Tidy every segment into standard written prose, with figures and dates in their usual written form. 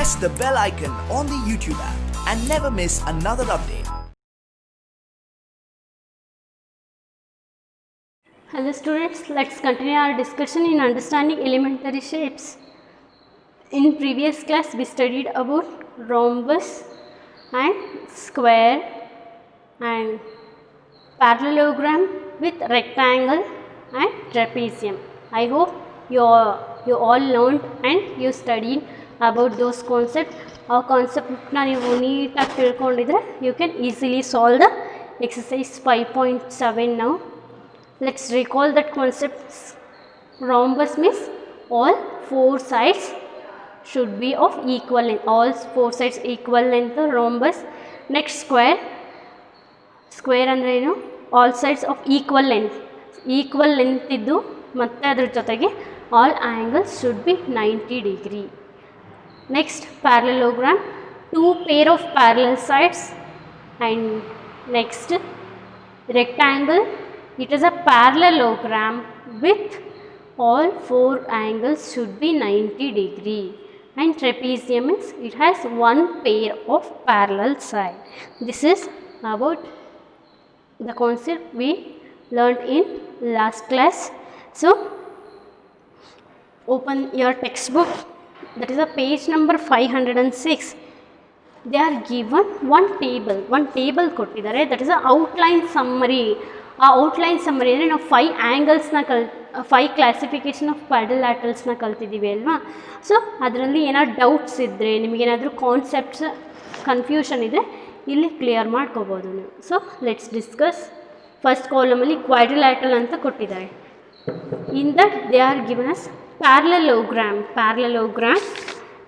press the bell icon on the YouTube app and never miss another update. Hello students, let's continue our discussion in understanding elementary shapes. In previous class we studied about rhombus and square and parallelogram with rectangle and trapezium. I hope you all learned and you studied about those concepts. Our concept na ನೀವು ನೀಟಾಗಿ ತಿಳ್ಕೊಂಡಿದ್ರೆ you can easily solve the exercise 5.7 now. Let's recall that concepts. Rhombus means all four sides should be of equal length. All four sides equal length. Rhombus. Next square. Square andre ಏನು all sides of equal length. Equal length ಇದ್ದು ಮತ್ತೆ ಅದರ ಜೊತೆಗೆ all angles should be 90 degree. Next parallelogram. Two pair of parallel sides. And next rectangle. It is a parallelogram with all four angles should be 90 degree. And trapezium means it has one pair of parallel side. This is about the concept we learned in last class. So open your textbook, that is a page number 506. They are given one table ಕೊಟ್ಟಿದ್ದಾರೆ, that is a outline summary. ಆ outline summary ಅಂದರೆ ನಾವು 5 ಆ್ಯಂಗಲ್ಸ್ನ 5 classification of ಕ್ವಾಡ್ರಿಲ್ಯಾಟರಲ್ಸ್ನ ಕಲ್ತಿದ್ದೀವಿ ಅಲ್ವಾ. So ಅದರಲ್ಲಿ ಏನಾದ್ರು doubts ಇದ್ದರೆ, ನಿಮಗೇನಾದರೂ ಕಾನ್ಸೆಪ್ಟ್ಸ್ ಕನ್ಫ್ಯೂಷನ್ ಇದ್ದರೆ ಇಲ್ಲಿ ಕ್ಲಿಯರ್ ಮಾಡ್ಕೋಬೋದು ನೀವು. So let's discuss. ಫಸ್ಟ್ ಕಾಲಮಲ್ಲಿ ಕ್ವಾಡ್ರಿಲ್ಯಾಟರಲ್ ಅಂತ ಕೊಟ್ಟಿದ್ದಾರೆ. In that they are given us parallelogram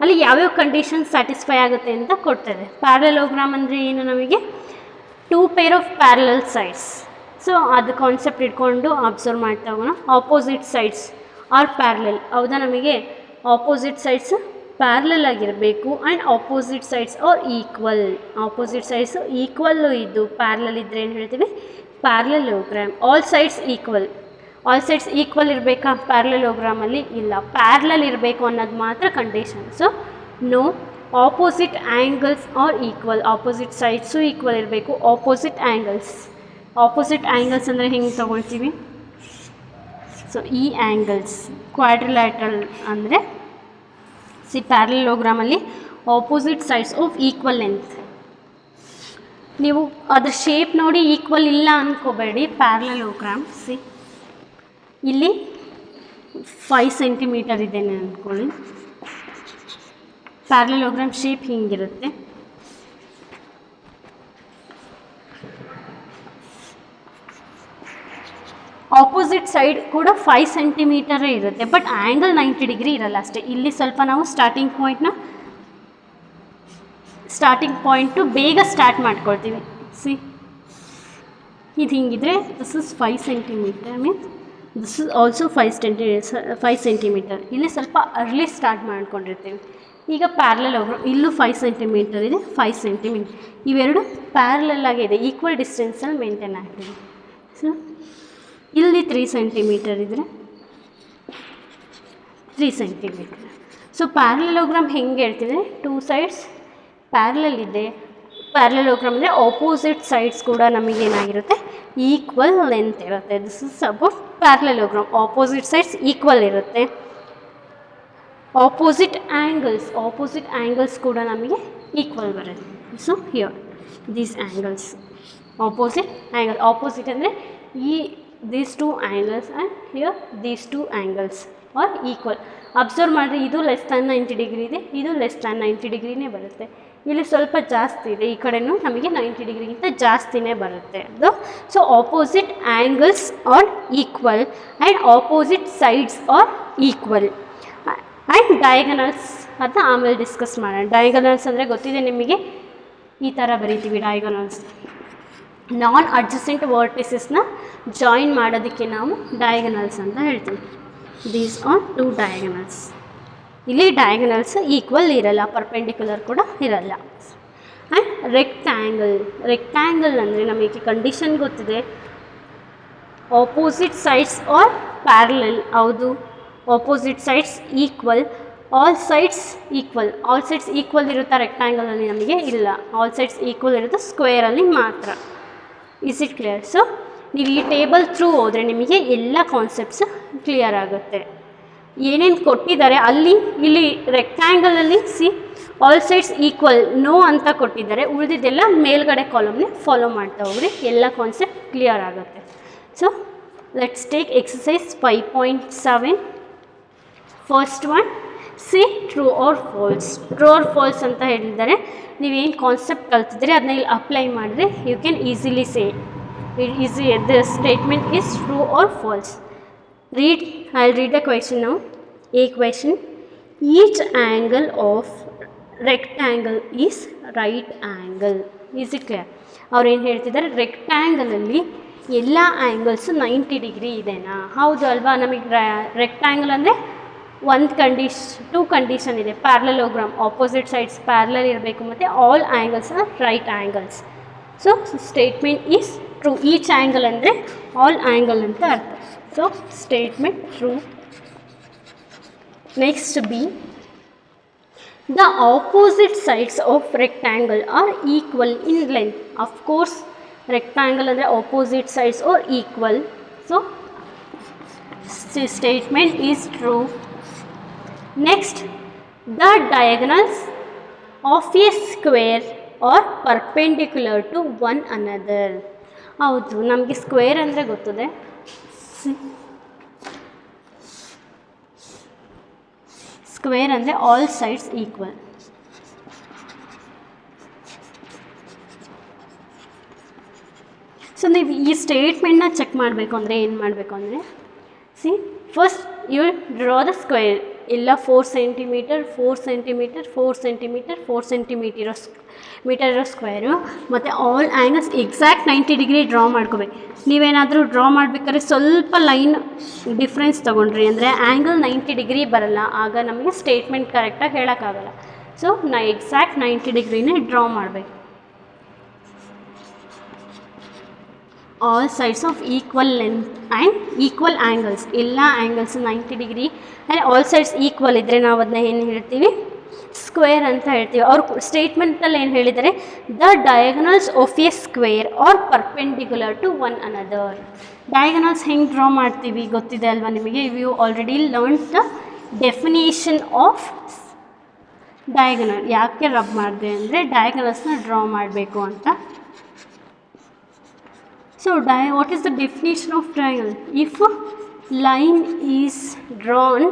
ಅಲ್ಲಿ ಯಾವ್ಯಾವ ಕಂಡೀಷನ್ ಸ್ಯಾಟಿಸ್ಫೈ ಆಗುತ್ತೆ ಅಂತ ಕೊಡ್ತಾರೆ. ಪ್ಯಾರಲೆಲೋಗ್ರಾಮ್ ಅಂದರೆ ಏನು, ನಮಗೆ 2 pair of parallel sides. So ಅದು ಕಾನ್ಸೆಪ್ಟ್ ಇಟ್ಕೊಂಡು ಅಬ್ಸರ್ವ್ ಮಾಡ್ತಾ ಹೋಗೋಣ. Opposite sides are parallel. ಹೌದಾ, ನಮಗೆ ಆಪೋಸಿಟ್ ಸೈಡ್ಸ್ ಪ್ಯಾರಲಲ್ ಆಗಿರಬೇಕು and opposite sides are equal. Opposite sides equal ಇದ್ದು ಪ್ಯಾರಲಲ್ ಇದ್ದರೆ ಏನು ಹೇಳ್ತೀವಿ, ಪ್ಯಾರಲೆಲೋಗ್ರಾಮ್. ಆಲ್ ಸೈಡ್ಸ್ ಈಕ್ವಲ್ ಇರಬೇಕಾ ಪ್ಯಾರಲೆಲೋಗ್ರಾಮಲ್ಲಿ? ಇಲ್ಲ, ಪ್ಯಾರಲಲ್ ಇರಬೇಕು ಅನ್ನೋದು ಮಾತ್ರ condition. So no opposite angles are equal. Opposite sides equal ಇರಬೇಕು. ಆಪೋಸಿಟ್ ಆ್ಯಂಗಲ್ಸ್ ಅಂದರೆ ಹೆಂಗೆ ತೊಗೊಳ್ತೀವಿ? ಸೊ ಈ ಆ್ಯಂಗಲ್ಸ್ ಕ್ವಾಡ್ರಿಲ್ಯಾಟ್ರಲ್ ಅಂದರೆ ಪ್ಯಾರಲೆಲೋಗ್ರಾಮಲ್ಲಿ opposite sides of equal length. ನೀವು ಅದ್ರ ಶೇಪ್ ನೋಡಿ ಈಕ್ವಲ್ ಇಲ್ಲ ಅಂದ್ಕೋಬೇಡಿ. ಪ್ಯಾರಲೆಲೋಗ್ರಾಮ್ ಇಲ್ಲಿ 5 ಸೆಂಟಿಮೀಟರ್ ಇದೆ ಅಂದ್ಕೊಳ್ಳಿ. ಪ್ಯಾರಲೆಲೋಗ್ರಾಮ್ ಶೇಪ್ ಹಿಂಗಿರುತ್ತೆ. ಆಪೋಸಿಟ್ ಸೈಡ್ ಕೂಡ 5 ಸೆಂಟಿಮೀಟರೇ ಇರುತ್ತೆ, ಬಟ್ ಆ್ಯಂಗಲ್ 90 ಡಿಗ್ರಿ ಇರಲ್ಲ ಅಷ್ಟೇ. ಇಲ್ಲಿ ಸ್ವಲ್ಪ ನಾವು ಸ್ಟಾರ್ಟಿಂಗ್ ಪಾಯಿಂಟು ಬೇಗ ಸ್ಟಾರ್ಟ್ ಮಾಡ್ಕೊಳ್ತೀವಿ. ಇದು ಹಿಂಗಿದ್ರೆ this is 5 centimetre means this is also 5 centimetre. ಇಲ್ಲಿ ಸ್ವಲ್ಪ ಅರ್ಲಿ ಸ್ಟಾರ್ಟ್ ಮಾಡ್ಕೊಂಡಿರ್ತೀವಿ. ಈಗ ಪ್ಯಾರಲೆಲೋಗ್ರಾಮ್ ಇಲ್ಲೂ 5 ಸೆಂಟಿಮೀಟರ್ ಇದೆ, 5 ಸೆಂಟಿಮೀಟರ್. ಇವೆರಡು ಪ್ಯಾರಲಲ್ ಆಗಿದೆ, ಈಕ್ವಲ್ ಡಿಸ್ಟೆನ್ಸಲ್ಲಿ ಮೇಂಟೈನ್ ಆಗ್ತಿದೆ. ಸೊ ಇಲ್ಲಿ 3 ಸೆಂಟಿಮೀಟರ್ ಇದ್ದರೆ 3 ಸೆಂಟಿಮೀಟರ್. ಸೊ ಪ್ಯಾರಲೆಲೋಗ್ರಾಮ್ ಹೆಂಗೆ ಹೇಳ್ತಿದ್ರೆ 2 ಸೈಡ್ಸ್ ಪ್ಯಾರಲಲ್ ಇದೆ. ಪ್ಯಾರಲೆಲೋಗ್ರಾಮ್ ಅಂದರೆ ಆಪೋಸಿಟ್ ಸೈಡ್ಸ್ ಕೂಡ ನಮಗೇನಾಗಿರುತ್ತೆ, ಈಕ್ವಲ್ ಲೆಂತ್ ಇರುತ್ತೆ. This is about parallelogram. Opposite sides equal ಇರುತ್ತೆ. ಆಪೋಸಿಟ್ ಆ್ಯಂಗಲ್ಸ್ ಕೂಡ ನಮಗೆ ಈಕ್ವಲ್ ಬರುತ್ತೆ. So here these angles opposite ಅಂದರೆ these two angles and here these two angles are equal. Observe ಮಾಡಿರಿ, ಇದು ಲೆಸ್ ದ್ಯಾನ್ 90 ಡಿಗ್ರಿ ಇದೆ, ಇದು ಲೆಸ್ ದ್ಯಾನ್ 90 ಡಿಗ್ರಿನೇ ಬರುತ್ತೆ. ಇಲ್ಲಿ ಸ್ವಲ್ಪ ಜಾಸ್ತಿ ಇದೆ, ಈ ಕಡೆನೂ ನಮಗೆ 90 ಡಿಗ್ರಿಗಿಂತ ಜಾಸ್ತಿನೇ ಬರುತ್ತೆ ಅದು. So opposite angles are equal and opposite sides are equal. And diagonals ಅಂತ ಆಮೇಲೆ ಡಿಸ್ಕಸ್ ಮಾಡೋಣ. ಡಯಾಗನಲ್ಸ್ ಅಂದರೆ ಗೊತ್ತಿದೆ ನಿಮಗೆ, ಈ ಥರ ಬರೀತೀವಿ ಡಯಾಗನಲ್ಸ್. ನಾನ್ ಅಡ್ಜಸೆಂಟ್ ವರ್ಟಿಸಸ್ನ ಜಾಯಿನ್ ಮಾಡೋದಕ್ಕೆ ನಾವು ಡಯಾಗನಲ್ಸ್ ಅಂತ ಹೇಳ್ತೀವಿ. These are 2 diagonals. ಇಲ್ಲಿ ಡಯಾಗನಲ್ಸ್ ಈಕ್ವಲ್ ಇರಲ್ಲ, ಪರ್ಪೆಂಡಿಕ್ಯುಲರ್ ಕೂಡ ಇರಲ್ಲ. ಆ್ಯಂಡ್ ರೆಕ್ಟ್ಯಾಂಗಲ್ ಅಂದರೆ ನಮಗೆ ಕಂಡೀಷನ್ ಗೊತ್ತಿದೆ, ಆಪೋಸಿಟ್ ಸೈಡ್ಸ್ ಆರ್ ಪ್ಯಾರಲಲ್. ಹೌದು, opposite sides equal all sides equal ಇರುತ್ತಾ ರೆಕ್ಟ್ಯಾಂಗಲಲ್ಲಿ? ನಮಗೆ ಇಲ್ಲ, ಆಲ್ ಸೈಡ್ಸ್ ಈಕ್ವಲ್ ಇರುತ್ತೆ ಸ್ಕ್ವೇರಲ್ಲಿ ಮಾತ್ರ. Is it clear? ಸೊ ನೀವು ಈ ಟೇಬಲ್ ಥ್ರೂ ಹೋದರೆ ನಿಮಗೆ ಎಲ್ಲ ಕಾನ್ಸೆಪ್ಟ್ಸ್ ಕ್ಲಿಯರ್ ಆಗುತ್ತೆ. ಏನೇನು ಕೊಟ್ಟಿದ್ದಾರೆ ಇಲ್ಲಿ ರೆಕ್ಟ್ಯಾಂಗಲಲ್ಲಿ ಆಲ್ ಸೈಡ್ಸ್ ಈಕ್ವಲ್ ನೋ ಅಂತ ಕೊಟ್ಟಿದ್ದಾರೆ, ಉಳಿದಿದ್ದೆಲ್ಲ ಮೇಲ್ಗಡೆ ಕಾಲಮ್ನೇ ಫಾಲೋ ಮಾಡ್ತಾ ಹೋಗ್ರಿ, ಎಲ್ಲ ಕಾನ್ಸೆಪ್ಟ್ ಕ್ಲಿಯರ್ ಆಗುತ್ತೆ. So let's take exercise 5.7. First one, C true or false. True or false ಅಂತ ಹೇಳಿದ್ದಾರೆ. ನೀವೇನು ಕಾನ್ಸೆಪ್ಟ್ ಕಲ್ತಿದ್ರೆ ಅದನ್ನ ಇಲ್ಲಿ ಅಪ್ಲೈ ಮಾಡಿದ್ರೆ you can easily say the statement is true or false. I'll read the question now. A question, each angle of rectangle is right angle. Is it clear? ಅವ್ರು ಏನು ಹೇಳ್ತಿದ್ದಾರೆ, ರೆಕ್ಟ್ಯಾಂಗಲಲ್ಲಿ ಎಲ್ಲ ಆ್ಯಂಗಲ್ಸು 90 ಡಿಗ್ರಿ ಇದೆನಾ? ಹೌದು ಅಲ್ವಾ? ನಮಗೆ ರೆಕ್ಟ್ಯಾಂಗಲ್ ಅಂದರೆ ಟೂ ಕಂಡೀಷನ್ ಇದೆ. ಪ್ಯಾರಲೋಗ್ರಾಮ್, ಆಪೋಸಿಟ್ ಸೈಡ್ಸ್ ಪ್ಯಾರಲಲ್ ಇರಬೇಕು, ಮತ್ತು all angles are right angles. So statement is true. Each angle ಅಂದರೆ ಆಲ್ ಆ್ಯಂಗಲ್ ಅಂತ ಅರ್ಥ. So statement true. Next B, the opposite sides of rectangle are equal in length. Of course rectangle ಅಂದರೆ opposite sides are equal. So statement is true. Next, the diagonals of a square are perpendicular to one another. ಹೌದು, ನಮಗೆ square ಅಂದರೆ ಗೊತ್ತದೆ. Square ಅಂದರೆ all sides equal. So ನೀವು ಈ ಸ್ಟೇಟ್ಮೆಂಟ್ನ check ಮಾಡಬೇಕು ಅಂದರೆ ಏನು ಮಾಡಬೇಕು ಅಂದರೆ, first you draw the square. ಎಲ್ಲ 4 ಸೆಂಟಿಮೀಟರ್ 4 ಸೆಂಟಿಮೀಟರ್ 4 ಸೆಂಟಿಮೀಟರ್ 4 ಸೆಂಟಿಮೀಟರ್ ಇರೋ ಸ್ಕ್ವೇರು, ಮತ್ತು all angles exact 90 degree draw ಮಾಡ್ಕೋಬೇಕು. ನೀವೇನಾದರೂ ಡ್ರಾ ಮಾಡಬೇಕಾದ್ರೆ ಸ್ವಲ್ಪ ಲೈನ್ ಡಿಫ್ರೆನ್ಸ್ ತೊಗೊಂಡ್ರಿ ಅಂದರೆ ಆ್ಯಂಗಲ್ 90 ಡಿಗ್ರಿ ಬರಲ್ಲ, ಆಗ ನಮಗೆ ಸ್ಟೇಟ್ಮೆಂಟ್ ಕರೆಕ್ಟಾಗಿ ಹೇಳೋಕ್ಕಾಗಲ್ಲ. ಸೊ ಎಕ್ಸಾಕ್ಟ್ 90 ಡಿಗ್ರಿನೇ ಡ್ರಾ ಮಾಡಬೇಕು. All sides of equal length and equal angles, ಎಲ್ಲ angles 90 degree and all sides equal ಇದ್ದರೆ ನಾವು ಅದನ್ನ ಏನು ಹೇಳ್ತೀವಿ, ಸ್ಕ್ವೇರ್ ಅಂತ ಹೇಳ್ತೀವಿ. ಅವ್ರು ಸ್ಟೇಟ್ಮೆಂಟಲ್ಲಿ ಏನು ಹೇಳಿದ್ದಾರೆ, the diagonals of a square are perpendicular to one another. Diagonals ಹೆಂಗೆ ಡ್ರಾ ಮಾಡ್ತೀವಿ ಗೊತ್ತಿದೆ ಅಲ್ವಾ ನಿಮಗೆ? You already learn the definition of diagonal. ಯಾಕೆ ರಬ್ ಮಾಡಿದೆ ಅಂದರೆ ಡಯಾಗನಲ್ಸ್ನ ಡ್ರಾ ಮಾಡಬೇಕು ಅಂತ. So what is the definition of triangle? If a line is drawn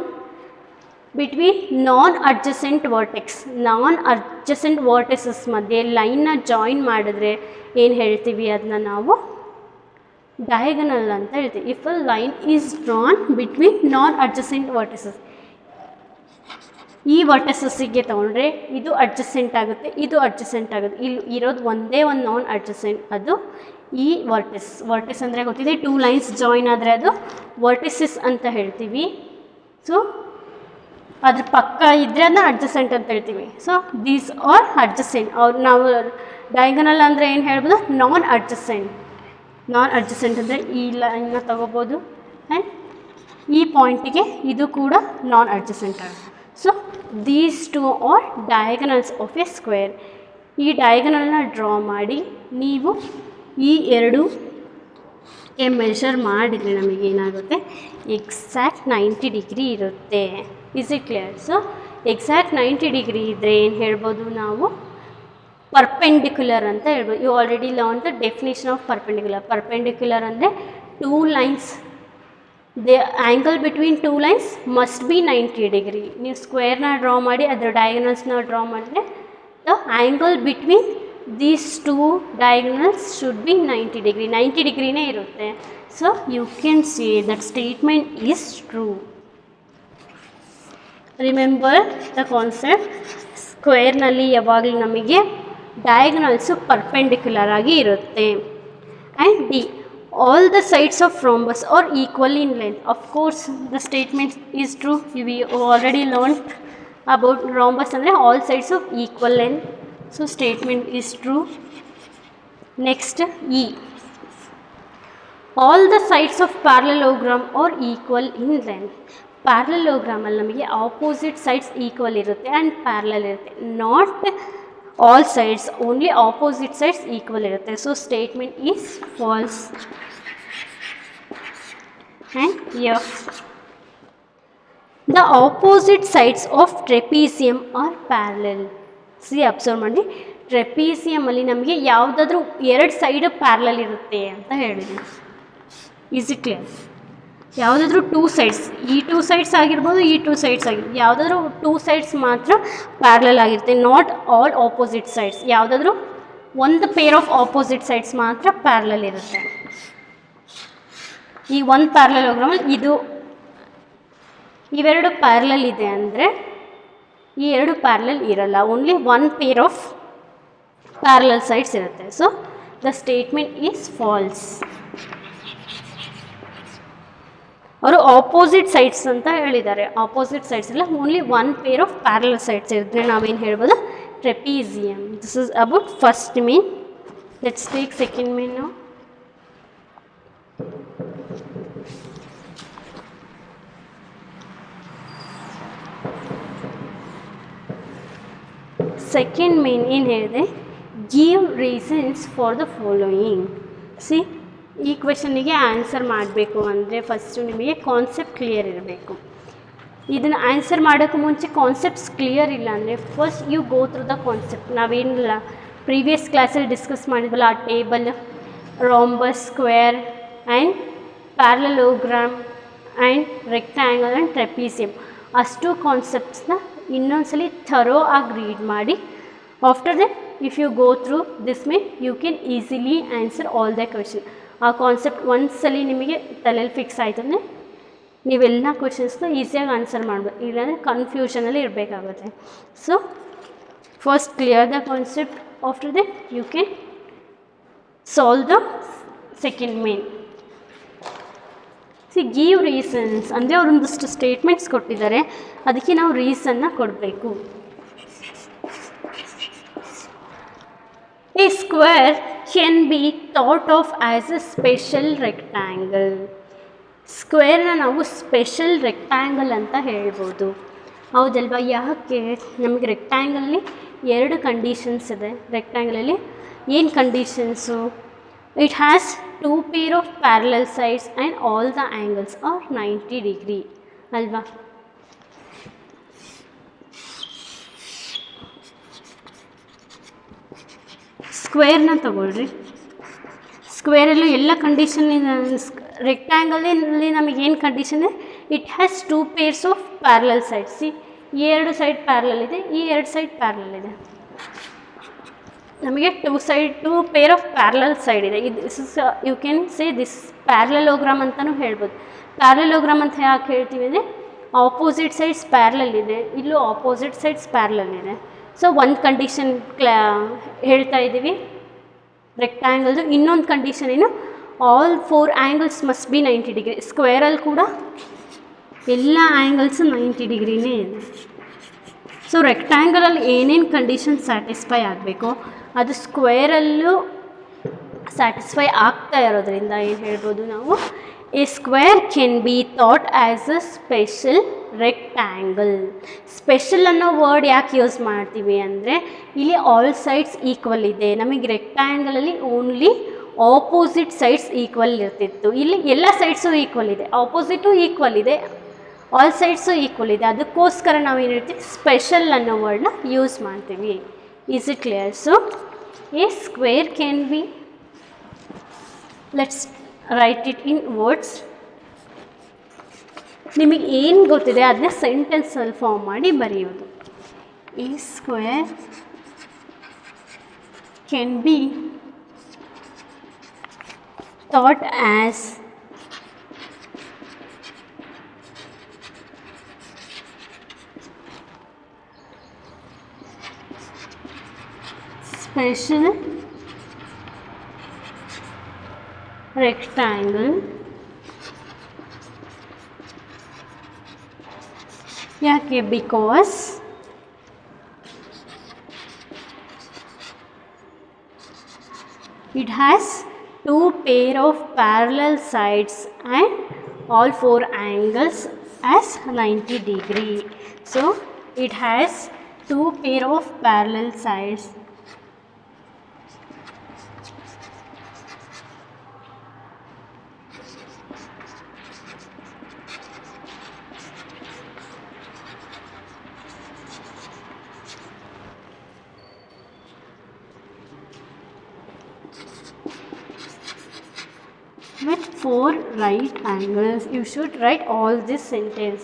between non-adjacent vertices ಮಧ್ಯೆ ಲೈನ್ನ ಜಾಯಿನ್ ಮಾಡಿದ್ರೆ ಏನು ಹೇಳ್ತೀವಿ, ಅದನ್ನ ನಾವು ಡಯಾಗನಲ್ ಅಂತ ಹೇಳ್ತೀವಿ. If a line is drawn between non-adjacent vertices, ಈ ವರ್ಟಿಸಸ್ಸಿಗೆ ತೊಗೊಂಡ್ರೆ ಇದು ಅಡ್ಜಸೆಂಟ್ ಆಗುತ್ತೆ, ಇದು ಅಡ್ಜಸೆಂಟ್ ಆಗುತ್ತೆ. ಇಲ್ಲಿ ಇರೋದು ಒಂದೇ ಒಂದು ನಾನ್ ಅಡ್ಜಸೆಂಟ್, ಅದು ಈ ವರ್ಟಿಸ್ ಅಂದರೆ ಗೊತ್ತಿದೆ, 2 ಲೈನ್ಸ್ ಜಾಯಿನ್ ಆದರೆ ಅದು ವರ್ಟಿಸಿಸ್ ಅಂತ ಹೇಳ್ತೀವಿ. ಸೊ ಅದ್ರ ಪಕ್ಕ ಇದ್ದರೆ ಅದನ್ನ ಅಡ್ಜಸೆಂಟ್ ಅಂತ ಹೇಳ್ತೀವಿ. So these are adjacent. ನಾವು ಡಯಾಗನಲ್ ಅಂದರೆ ಏನು ಹೇಳ್ಬೋದು, ನಾನ್ ಅಡ್ಜಸೆಂಟ್ ಅಂದರೆ ಈ ಲೈನ್ನ ತಗೋಬೋದು ಆ್ಯಂಡ್ ಈ ಪಾಯಿಂಟಿಗೆ ಇದು ಕೂಡ ನಾನ್ ಅಡ್ಜಸೆಂಟ್ ಆಗುತ್ತೆ. So these 2 are diagonals of a square. ಈ ಡಯಾಗನಲ್ನ ಡ್ರಾ ಮಾಡಿ ನೀವು ಈ 2 ಮೆಷರ್ ಮಾಡಿದರೆ ನಮಗೇನಾಗುತ್ತೆ, ಎಕ್ಸಾಕ್ಟ್ 90 ಡಿಗ್ರಿ ಇರುತ್ತೆ. Is it clear? So exact 90 degree ಇದ್ದರೆ ಏನು ಹೇಳ್ಬೋದು ನಾವು, ಪರ್ಪೆಂಡಿಕ್ಯುಲರ್ ಅಂತ ಹೇಳ್ಬೋದು. You already learn the definition of perpendicular. Perpendicular ಅಂದರೆ 2 lines, the angle between 2 lines must be 90 degree. ನೀವು ಸ್ಕ್ವೇರ್ನ ಡ್ರಾ ಮಾಡಿ ಅದರ ಡಯಾಗನಲ್ಸ್ನ ಡ್ರಾ ಮಾಡಿದ್ರೆ the angle between these 2 diagonals should be 90 degree. 90 ಡಿಗ್ರಿನೇ ಇರುತ್ತೆ. So you can say that statement is true. Remember the concept. ಸ್ಕ್ವೇರ್ನಲ್ಲಿ ಯಾವಾಗಲೂ ನಮಗೆ ಡಯಾಗನಲ್ಸು ಪರ್ಪೆಂಡಿಕ್ಯುಲರ್ ಆಗಿ ಇರುತ್ತೆ. And D, all the sides of rhombus are equal in length. Of course the statement is true. We already learned about rhombus ಅಂದರೆ all sides of equal length. So statement is true. Next, E, all the sides of parallelogram are equal in length. ಪ್ಯಾರಲೋಗ್ರಾಮಲ್ಲಿ ನಮಗೆ opposite sides equal ಇರುತ್ತೆ and parallel ಇರುತ್ತೆ. Not all sides, only opposite sides equal ಇರುತ್ತೆ. So statement is false. And F, the opposite sides of trapezium are parallel. See observe ಮಾಡಿ, ಟ್ರೆಪೀಸಿಯಮಲ್ಲಿ ನಮಗೆ ಯಾವುದಾದ್ರೂ ಎರಡು ಸೈಡ್ ಪ್ಯಾರಲಲ್ ಇರುತ್ತೆ ಅಂತ ಹೇಳಿದೆ. Is it clear? ಯಾವುದಾದ್ರೂ ಟೂ ಸೈಡ್ಸ್, ಈ ಟೂ ಸೈಡ್ಸ್ ಆಗಿರ್ಬೋದು, ಈ ಟೂ ಸೈಡ್ಸ್ ಆಗಿರ್ಬೋದು, ಯಾವುದಾದ್ರೂ ಟೂ ಸೈಡ್ಸ್ ಮಾತ್ರ ಪ್ಯಾರಲಲ್ ಆಗಿರುತ್ತೆ. Not all opposite sides. ಯಾವುದಾದ್ರೂ ಒಂದು ಪೇರ್ ಆಫ್ ಆಪೋಸಿಟ್ ಸೈಡ್ಸ್ ಮಾತ್ರ ಪ್ಯಾರಲಲ್ ಇರುತ್ತೆ. ಈ ಒಂದು ಪ್ಯಾರಲೋಗ್ರಾಮಲ್ಲಿ ಇವೆರಡು ಪ್ಯಾರಲಲ್ ಇದೆ ಅಂದರೆ ಈ ಎರಡು ಪ್ಯಾರಲಲ್ ಇರಲ್ಲ, only one pair of parallel sides ಇರುತ್ತೆ. So the statement is false. ಅವರು ಆಪೋಸಿಟ್ ಸೈಡ್ಸ್ ಅಂತ ಹೇಳಿದ್ದಾರೆ. ಆಪೋಸಿಟ್ ಸೈಡ್ಸ್ ಎಲ್ಲ only one pair of parallel sides ಇದ್ದರೆ ನಾವೇನು ಹೇಳ್ಬೋದು? Trapezium. This is about first mean. Let's take second mean ನಾವು. Second main ಏನು ಹೇಳಿದೆ? Give reasons for the following. C, ಈ ಕ್ವೆಶನಿಗೆ ಆನ್ಸರ್ ಮಾಡಬೇಕು ಅಂದರೆ ಫಸ್ಟು ನಿಮಗೆ ಕಾನ್ಸೆಪ್ಟ್ ಕ್ಲಿಯರ್ ಇರಬೇಕು. ಇದನ್ನು ಆನ್ಸರ್ ಮಾಡೋಕ್ಕೂ ಮುಂಚೆ ಕಾನ್ಸೆಪ್ಟ್ಸ್ ಕ್ಲಿಯರ್ ಇಲ್ಲ ಅಂದರೆ first you go through the concept. ನಾವೇನಿಲ್ಲ ಪ್ರೀವಿಯಸ್ ಕ್ಲಾಸಲ್ಲಿ ಡಿಸ್ಕಸ್ ಮಾಡಿದ್ವಲ್ಲ, ಆ table, rhombus, square and parallelogram and rectangle and trapezium, ಅಷ್ಟು ಕಾನ್ಸೆಪ್ಟ್ಸ್ನ ಇನ್ನೊಂದ್ಸಲಿ ಥರೋ ಆಗಿ ರೀಡ್ ಮಾಡಿ. After that if you go through this may you can easily answer all the question. ಆ ಕಾನ್ಸೆಪ್ಟ್ ಒಂದ್ಸಲಿ ನಿಮಗೆ ತಲೆಯಲ್ಲಿ ಫಿಕ್ಸ್ ಆಯಿತು ಅಂದರೆ ನೀವೆಲ್ಲ ಕ್ವೆಶನ್ಸ್ನ ಈಸಿಯಾಗಿ ಆನ್ಸರ್ ಮಾಡ್ಬೋದು, ಇಲ್ಲಾಂದರೆ ಕನ್ಫ್ಯೂಷನಲ್ಲಿ ಇರಬೇಕಾಗುತ್ತೆ. So first clear the concept, after that you can solve the second main. C, give reasons ಅಂದರೆ ಅವರೊಂದಷ್ಟು ಸ್ಟೇಟ್ಮೆಂಟ್ಸ್ ಕೊಟ್ಟಿದ್ದಾರೆ, ಅದಕ್ಕೆ ನಾವು ರೀಸನ್ನ ಕೊಡಬೇಕು. A square can be thought of as a special rectangle. ಸ್ಕ್ವೇರ್ನ ನಾವು ಸ್ಪೆಷಲ್ ರೆಕ್ಟ್ಯಾಂಗಲ್ ಅಂತ ಹೇಳ್ಬೋದು, ಹೌದಲ್ವಾ? ಯಾಕೆ? ನಮಗೆ ರೆಕ್ಟ್ಯಾಂಗಲ್ಲಿ ಎರಡು ಕಂಡೀಷನ್ಸ್ ಇದೆ. ರೆಕ್ಟ್ಯಾಂಗಲಲ್ಲಿ ಏನು conditions? It has two pair of parallel sides and all the angles are 90 degree ಅಲ್ವಾ? ಸ್ಕ್ವೇರ್ನ ತಗೊಳ್ರಿ. ಸ್ಕ್ವೇರಲ್ಲೂ ಎಲ್ಲ ಕಂಡೀಷನ್, ರೆಕ್ಟ್ಯಾಂಗಲಲ್ಲಿ ನಮಗೇನು ಕಂಡೀಷನ್ ಇದೆ? It has two pairs of parallel sides. C, ಈ ಎರಡು ಸೈಡ್ ಪ್ಯಾರಲಲ್ ಇದೆ, ಈ ಎರಡು ಸೈಡ್ ಪ್ಯಾರಲಲ್ ಇದೆ. ನಮಗೆ two pair of parallel side ಇದೆ. This is you can say this parallelogram ಅಂತಲೂ ಹೇಳ್ಬೋದು. ಪ್ಯಾರಲೋಗ್ರಾಮ್ ಅಂತ ಯಾಕೆ ಹೇಳ್ತೀವಿ ಅಂದರೆ ಆಪೋಸಿಟ್ ಸೈಡ್ಸ್ ಪ್ಯಾರಲಲ್ ಇದೆ, ಇಲ್ಲೂ ಆಪೋಸಿಟ್ ಸೈಡ್ಸ್ ಪ್ಯಾರಲಲ್ ಇದೆ. ಸೊ ಒಂದು ಕಂಡೀಷನ್ ಹೇಳ್ತಾ ಇದ್ದೀವಿ ರೆಕ್ಟ್ಯಾಂಗಲ್ದು. ಇನ್ನೊಂದು ಕಂಡೀಷನ್ ಏನು? All 4 angles must be 90 degree. ಸ್ಕ್ವೇರಲ್ಲಿ ಕೂಡ ಎಲ್ಲ ಆ್ಯಂಗಲ್ಸು 90 ಡಿಗ್ರಿನೇ ಇದೆ. ಸೊ ರೆಕ್ಟ್ಯಾಂಗಲಲ್ಲಿ ಏನೇನು ಕಂಡೀಷನ್ ಸ್ಯಾಟಿಸ್ಫೈ ಆಗಬೇಕೋ ಅದು ಸ್ಕ್ವೇರಲ್ಲೂ ಸ್ಯಾಟಿಸ್ಫೈ ಆಗ್ತಾ ಇರೋದ್ರಿಂದ ಏನು ಹೇಳ್ಬೋದು ನಾವು? A square can be thought as a special rectangle. Special ಅನ್ನೋ ವರ್ಡ್ ಯಾಕೆ ಯೂಸ್ ಮಾಡ್ತೀವಿ ಅಂದರೆ ಇಲ್ಲಿ ಆಲ್ ಸೈಡ್ಸ್ ಈಕ್ವಲ್ ಇದೆ. ನಮಗೆ ರೆಕ್ಟ್ಯಾಂಗಲಲ್ಲಿ ಓನ್ಲಿ ಆಪೋಸಿಟ್ ಸೈಡ್ಸ್ ಈಕ್ವಲ್ ಇರ್ತಿತ್ತು, ಇಲ್ಲಿ ಎಲ್ಲ ಸೈಡ್ಸು ಈಕ್ವಲ್ ಇದೆ, ಆಪೋಸಿಟು ಈಕ್ವಲ್ ಇದೆ, ಆಲ್ ಸೈಡ್ಸು ಈಕ್ವಲ್ ಇದೆ. ಅದಕ್ಕೋಸ್ಕರ ನಾವು ಏನು ಹೇಳ್ತೀವಿ? ಸ್ಪೆಷಲ್ ಅನ್ನೋ ವರ್ಡ್ನ ಯೂಸ್ ಮಾಡ್ತೀವಿ. Is it clear? So A square can B, let's right it in words. ನಿಮಗೆ ಏನು ಗೊತ್ತಿದೆ ಅದನ್ನ ಸೆಂಟೆನ್ಸಲ್ಲಿ ಫಾರ್ಮ್ ಮಾಡಿ ಬರೆಯೋದು. A square can be thought as special rectangle. ಯಾಕೆ? Because it has two pair of parallel sides and all 4 angles as 90 degree. So it has two pair of parallel sides. With 4 right angles. You should write all this sentence.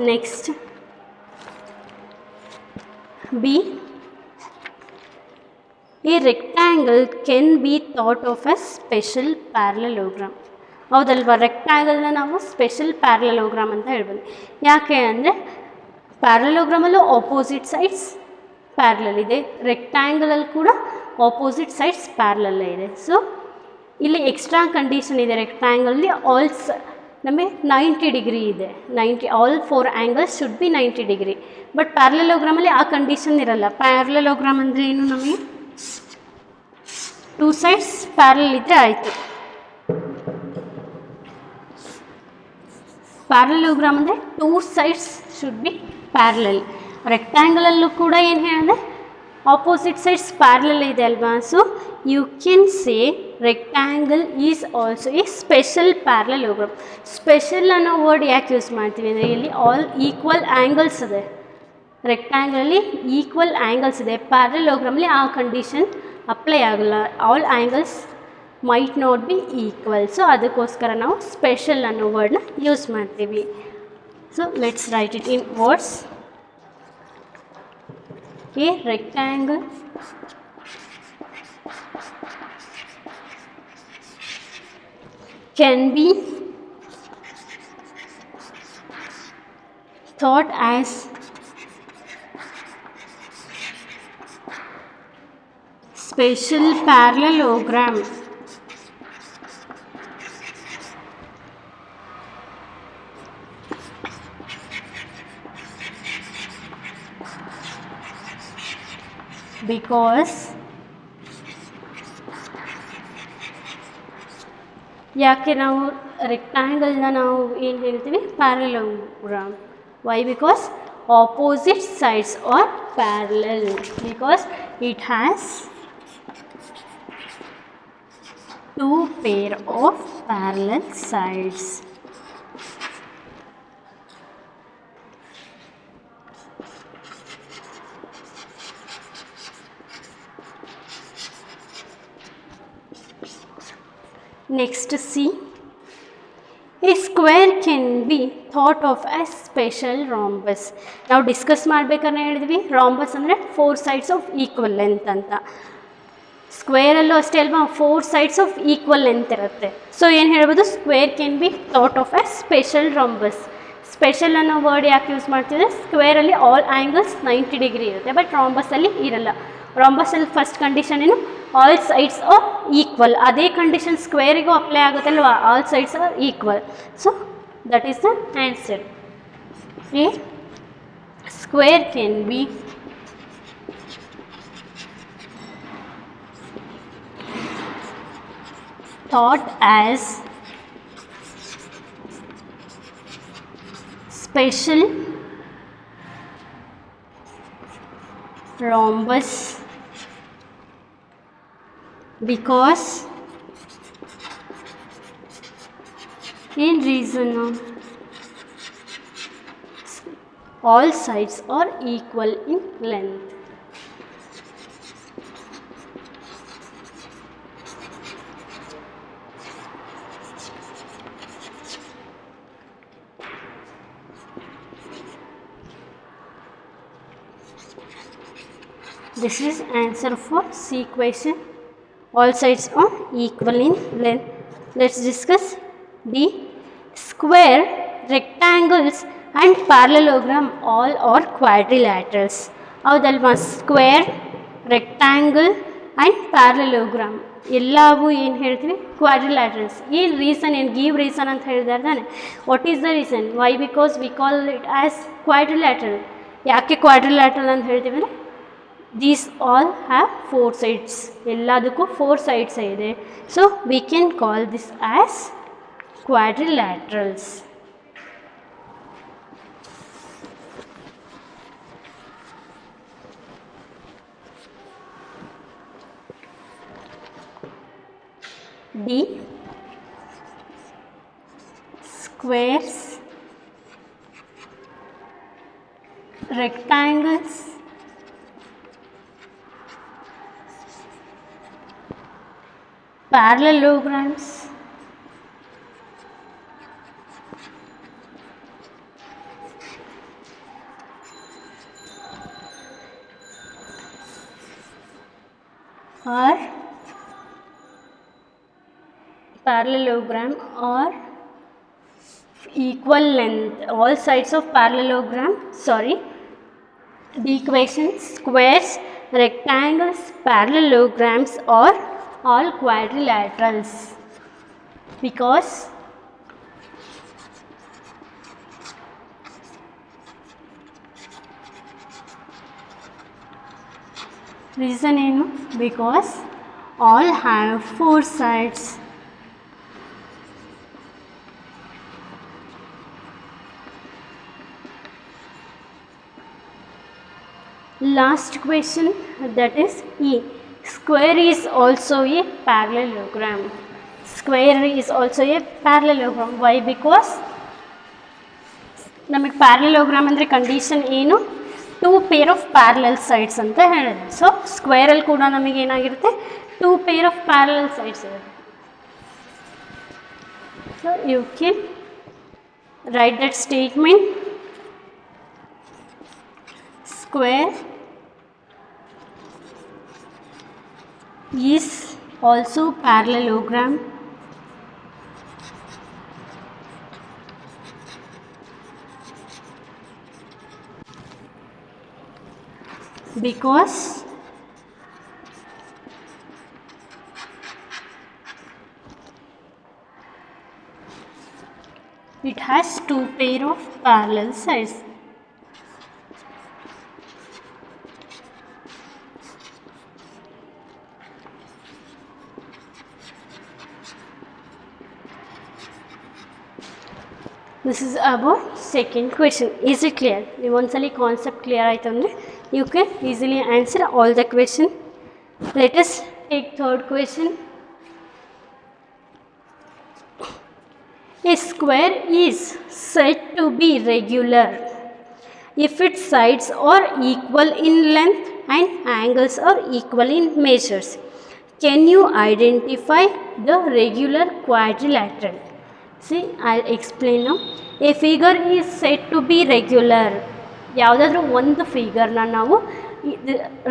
Next, B. A rectangle can be thought of as special parallelogram. ಹೌದಲ್ವಾ, ರೆಕ್ಟ್ಯಾಂಗಲ್ನ ನಾವು special parallelogram ಅಂತ ಹೇಳ್ಬೋದು. ಯಾಕೆ ಅಂದರೆ ಪ್ಯಾರಲೋಗ್ರಾಮಲ್ಲೂ opposite sides parallel ಇದೆ, ರೆಕ್ಟ್ಯಾಂಗಲಲ್ಲಿ ಕೂಡ opposite sides ಪ್ಯಾರಲಲ್ಲೇ ಇದೆ. So ಇಲ್ಲಿ ಎಕ್ಸ್ಟ್ರಾ ಕಂಡೀಷನ್ ಇದೆ, ರೆಕ್ಟ್ಯಾಂಗಲ್ಲಿ ನಮಗೆ 90 ಡಿಗ್ರಿ ಇದೆ, all 4 angles should be 90 degree. But ಪ್ಯಾರಲೋಗ್ರಾಮಲ್ಲಿ ಆ ಕಂಡೀಷನ್ ಇರಲ್ಲ. ಪ್ಯಾರಲೋಗ್ರಾಮ್ ಅಂದರೆ ಏನು, ನಮಗೆ 2 ಸೈಡ್ಸ್ ಪ್ಯಾರಲ್ ಇದ್ದರೆ ಆಯಿತು. ಪ್ಯಾರಲೋಗ್ರಾಮ್ ಅಂದರೆ 2 ಸೈಡ್ಸ್ ಶುಡ್ ಬಿ ಪ್ಯಾರಲಲ್. ರೆಕ್ಟ್ಯಾಂಗಲಲ್ಲೂ ಕೂಡ ಏನು ಹೇಳಿದೆ, ಆಪೋಸಿಟ್ ಸೈಡ್ಸ್ ಪ್ಯಾರಲಲ್ ಇದೆ ಅಲ್ವಾ. So you can say rectangle is also a special parallelogram. Special ಅನ್ನೋ ವರ್ಡ್ ಯಾಕೆ ಯೂಸ್ ಮಾಡ್ತೀವಿ ಅಂದರೆ ಇಲ್ಲಿ ಆಲ್ ಈಕ್ವಲ್ ಆ್ಯಂಗಲ್ಸ್ ಇದೆ, ರೆಕ್ಟ್ಯಾಂಗಲಲ್ಲಿ ಈಕ್ವಲ್ ಆ್ಯಂಗಲ್ಸ್ ಇದೆ. ಪ್ಯಾರಲೋಗ್ರಾಮಲ್ಲಿ ಆ ಕಂಡೀಷನ್ ಅಪ್ಲೈ ಆಗಲ್ಲ, all angles might not be equal. So ಅದಕ್ಕೋಸ್ಕರ ನಾವು ಸ್ಪೆಷಲ್ ಅನ್ನೋ ವರ್ಡ್ನ ಯೂಸ್ ಮಾಡ್ತೀವಿ. So let's right it in words. A rectangle can be thought as special parallelogram. Because ಯಾಕೆ ನಾವು ರೆಕ್ಟ್ಯಾಂಗಲ್ನ ನಾವು ಏನು ಹೇಳ್ತೀವಿ, parallelogram. Why? Because opposite sides are parallel, because it has 2 pair of parallel sides. Next, C. A square can be thought of as special rhombus. ನಾವು discuss ಮಾಡಬೇಕಾದ್ರೆ ಹೇಳಿದ್ವಿ, rhombus ಅಂದರೆ 4 sides of equal length ಅಂತ. ಸ್ಕ್ವೇರಲ್ಲೂ ಅಷ್ಟೇ ಅಲ್ವಾ, 4 sides of equal length ಇರುತ್ತೆ. So ಏನು ಹೇಳ್ಬೋದು, square can be thought of as special rhombus. Special ಅನ್ನೋ ವರ್ಡ್ ಯಾಕೆ ಯೂಸ್ ಮಾಡ್ತಿದ್ರೆ, ಸ್ಕ್ವೇರಲ್ಲಿ ಆಲ್ ಆ್ಯಂಗಲ್ಸ್ 90 ಡಿಗ್ರಿ ಇರುತ್ತೆ, ಬಟ್ ರಾಂಬಸಲ್ಲಿ ಇರಲ್ಲ. ರಾಂಬಸಲ್ಲಿ ಫಸ್ಟ್ ಕಂಡೀಷನ್ ಏನು, ಆಲ್ ಸೈಡ್ಸ್ ಆರ್ ಈಕ್ವಲ್. ಅದೇ ಕಂಡೀಷನ್ ಸ್ಕ್ವೇರಿಗೂ ಅಪ್ಲೈ ಆಗುತ್ತಲ್ವ, all sides are equal. So that is the answer. A square can be thought as special rhombus because in reason all sides are equal in length. This is answer for C question. All sides are equal in length. Let's discuss D. Square, rectangles and parallelogram all are quadrilaterals. ಹೌದಲ್ವಾ, square, rectangle and parallelogram ಎಲ್ಲವೂ ಏನು ಹೇಳ್ತೀವಿ, ಕ್ವಾಡ್ರಿಲ್ಯಾಟ್ರಲ್ಸ್. ಏನು reason, ಏನು give reason ಅಂತ ಹೇಳಿದಾರೆ ತಾನೆ. What is the reason? Why? Because we call it as quadrilateral. ಯಾಕೆ ಕ್ವಾಡ್ರಿಲ್ಯಾಟ್ರಲ್ ಅಂತ ಹೇಳ್ತೀವಿ ಅಂದರೆ these all have four sides. ಎಲ್ಲದಕ್ಕೂ four sides ಇದೆ. So we can call this as quadrilaterals. D. Squares, rectangles, parallelograms, or parallelogram or equal length, all sides of parallelogram, the equations squares, rectangles, parallelograms or all quadrilaterals, because reason ಏನು, because all have four sides. Last question, that is E. Square is also a parallelogram. Square is also a parallelogram. Why? Because ನಮಗೆ parallelogram ಅಂದರೆ condition ಏನು, two pair of parallel sides ಅಂತ ಹೇಳಿದೆ. So ಸ್ಕ್ವೇರಲ್ಲಿ ಕೂಡ ನಮಗೆ ಏನಾಗಿರುತ್ತೆ, two pair of parallel sides ಇರುತ್ತೆ. So you can write that statement. Square is also parallelogram because it has two pair of parallel sides. This is about second question. Is it clear? You once concept clear aitandre you can easily answer all the question. Let us take third question. A square is said to be regular if its sides are equal in length and angles are equal in measures. Can you identify the regular quadrilateral? See, I'll explain now. A figure is said to be regular. ಯಾವುದಾದ್ರೂ ಒಂದು ಫಿಗರ್ನ ನಾವು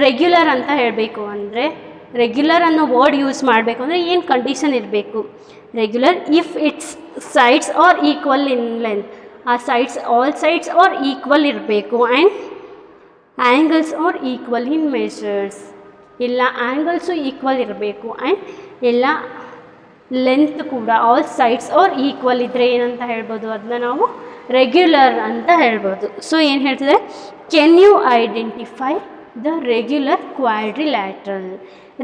regular ಅಂತ ಹೇಳಬೇಕು ಅಂದರೆ, regular ಅನ್ನೋ word use ಮಾಡಬೇಕು ಅಂದರೆ ಏನು ಕಂಡೀಷನ್ ಇರಬೇಕು, regular if its sides are equal in length, ಆ sides all sides are equal ಇರಬೇಕು, and angles are equal in measures, ಎಲ್ಲ ಆ್ಯಂಗಲ್ಸು ಈಕ್ವಲ್ ಇರಬೇಕು, ಆ್ಯಂಡ್ ಎಲ್ಲ ಲೆಂತ್ ಕೂಡ ಆಲ್ ಸೈಡ್ಸ್ ಆರ್ ಈಕ್ವಲ್ ಇದ್ದರೆ ಏನಂತ ಹೇಳ್ಬೋದು, ಅದನ್ನ ನಾವು ರೆಗ್ಯುಲರ್ ಅಂತ ಹೇಳ್ಬೋದು. ಸೊ ಏನು ಹೇಳ್ತಿದ್ದಾರೆ, can you identify the regular quadrilateral.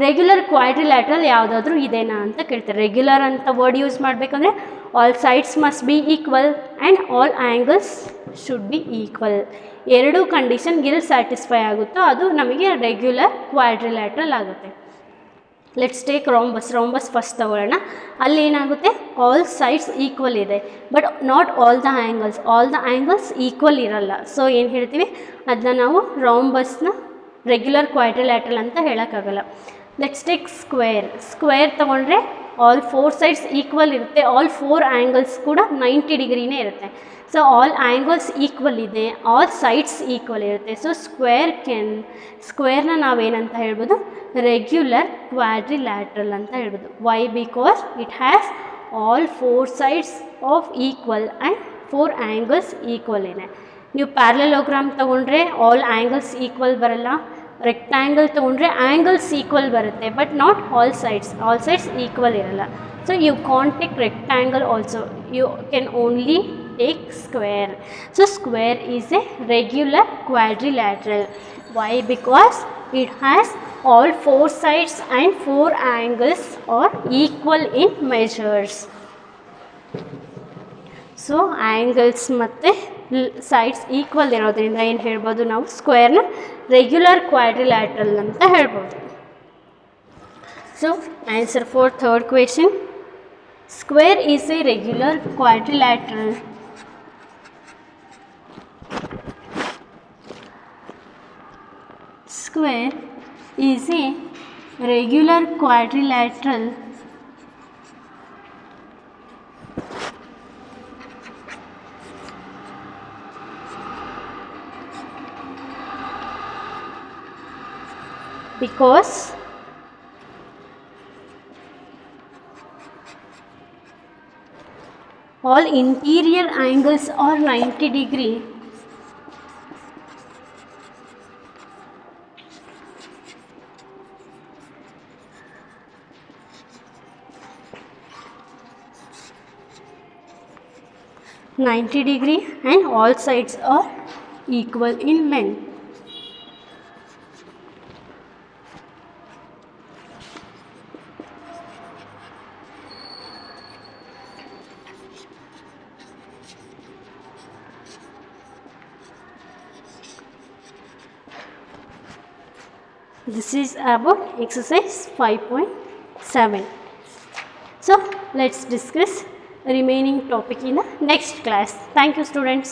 Regular quadrilateral ಯಾವುದಾದ್ರೂ ಇದೆನಾ ಅಂತ ಕೇಳ್ತಾರೆ. ರೆಗ್ಯುಲರ್ ಅಂತ ವರ್ಡ್ ಯೂಸ್ ಮಾಡಬೇಕಂದ್ರೆ all sides must be equal and all angles should be equal. ಎರಡೂ ಕಂಡೀಷನ್ಗೆ ಎಲ್ಲಿ ಸ್ಯಾಟಿಸ್ಫೈ ಆಗುತ್ತೋ ಅದು ನಮಗೆ ರೆಗ್ಯುಲರ್ ಕ್ವಾಡ್ರಿಲ್ಯಾಟ್ರಲ್ ಆಗುತ್ತೆ. ಲೆಟ್ಸ್ ಟೇಕ್ ರೋಂಬಸ್ ಫಸ್ಟ್ ತಗೊಳ್ಳೋಣ. ಅಲ್ಲಿ ಏನಾಗುತ್ತೆ, ಆಲ್ ಸೈಡ್ಸ್ ಈಕ್ವಲ್ ಇದೆ but not all the angles equal ಇರಲ್ಲ. ಸೊ ಏನು ಹೇಳ್ತೀವಿ, ಅದನ್ನ ನಾವು ರೋಂಬಸ್ನ ರೆಗ್ಯುಲರ್ ಕ್ವಾಡ್ರಿಲ್ಯಾಟ್ರಲ್ ಅಂತ ಹೇಳೋಕ್ಕಾಗಲ್ಲ. ಲೆಟ್ಸ್ ಟೇಕ್ ಸ್ಕ್ವೇರ್ ತೊಗೊಂಡ್ರೆ ಆಲ್ ಫೋರ್ ಸೈಡ್ಸ್ ಈಕ್ವಲ್ ಇರುತ್ತೆ, ಆಲ್ ಫೋರ್ ಆ್ಯಂಗಲ್ಸ್ ಕೂಡ 90 ಡಿಗ್ರಿನೇ ಇರುತ್ತೆ. ಸೊ ಆಲ್ ಆ್ಯಂಗಲ್ಸ್ ಈಕ್ವಲ್ ಇದೆ, ಆಲ್ ಸೈಡ್ಸ್ ಈಕ್ವಲ್ ಇರುತ್ತೆ. ಸೊ ಸ್ಕ್ವೇರ್ನ ನಾವೇನಂತ ಹೇಳ್ಬೋದು, ರೆಗ್ಯುಲರ್ ಕ್ವಾಡ್ರಿಲ್ಯಾಟ್ರಲ್ ಅಂತ ಹೇಳ್ಬೋದು. Why? Because it has all four sides of equal and four angles equal ಇದೆ. ನೀವು ಪ್ಯಾರಲೋಗ್ರಾಮ್ ತೊಗೊಂಡ್ರೆ ಆಲ್ ಆ್ಯಂಗಲ್ಸ್ ಈಕ್ವಲ್ ಬರಲ್ಲ, ರೆಕ್ಟ್ಯಾಂಗಲ್ ತೊಗೊಂಡ್ರೆ ಆ್ಯಂಗಲ್ಸ್ ಈಕ್ವಲ್ ಬರುತ್ತೆ but not all sides equal ಇರಲ್ಲ. So you can't take rectangle also, you can only take square. So square is a regular quadrilateral. Why? Because It has all four sides and four angles are equal in measures. So angles ಮತ್ತು sides equal ಇರೋದ್ರಿಂದ ಏನು ಹೇಳ್ಬೋದು ನಾವು ಸ್ಕ್ವೇರ್ನ regular quadrilateral ಅಂತ ಹೇಳ್ಬೋದು. So answer for third question, square is A regular quadrilateral. Square is a regular quadrilateral because all interior angles are 90 degree. And all sides are equal in length. This is about exercise 5.7. So let's discuss remaining topic in the next class. Thank you, students.